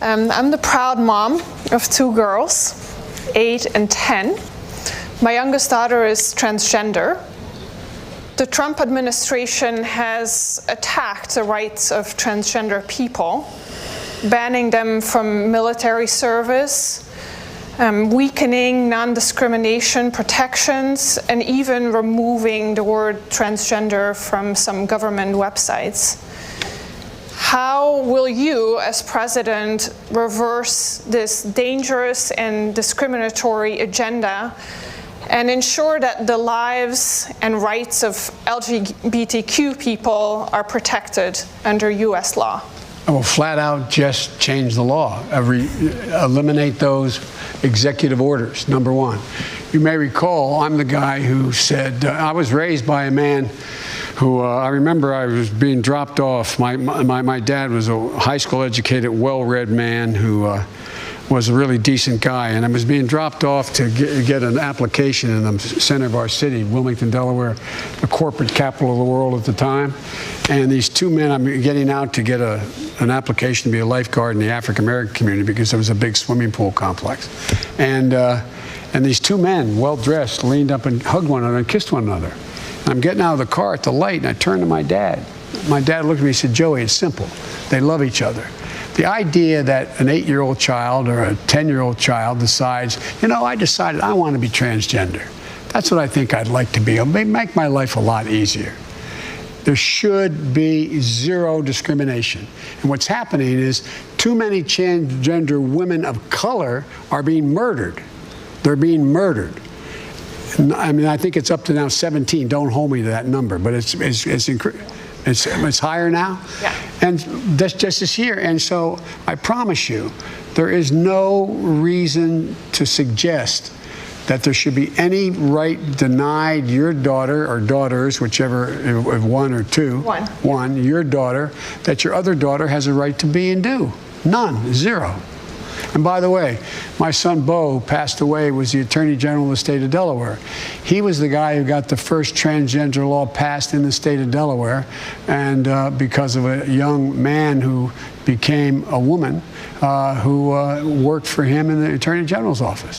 I'm the proud mom of two girls, 8 and 10. My youngest daughter is transgender. The Trump administration has attacked the rights of transgender people, banning them from military service, weakening non-discrimination protections, and even removing the word transgender from some government websites. How will you, as president, reverse this dangerous and discriminatory agenda and ensure that the lives and rights of LGBTQ people are protected under U.S. law? I will flat out just change the law. Eliminate those executive orders, number one. You may recall, I'm the guy who said, I was raised by a man who, I remember I was being dropped off. My dad was a high school educated, well-read man who was a really decent guy, and I was being dropped off to get an application in the center of our city, Wilmington, Delaware, the corporate capital of the world at the time. And these two men, I'm getting out to get an application to be a lifeguard in the African-American community because there was a big swimming pool complex. And these two men, well-dressed, leaned up and hugged one another and kissed one another. I'm getting out of the car at the light, and I turned to my dad. My dad looked at me and said, "Joey, it's simple. They love each other." The idea that an 8-year-old child or a 10-year-old child decides, I decided I want to be transgender. That's what I think I'd like to be. It'll make my life a lot easier. There should be zero discrimination. And what's happening is too many transgender women of color are being murdered. They're being murdered. I mean, I think it's up to now 17. Don't hold me to that number, but it's higher now. Yeah. And that's just this year. And so I promise you, there is no reason to suggest that there should be any right denied your daughter or daughters, whichever, if one or two, your daughter, that your other daughter has a right to be and do. None, zero. And by the way, my son Bo passed away, was the Attorney General of the state of Delaware. He was the guy who got the first transgender law passed in the state of Delaware, and because of a young man who became a woman who worked for him in the Attorney General's office.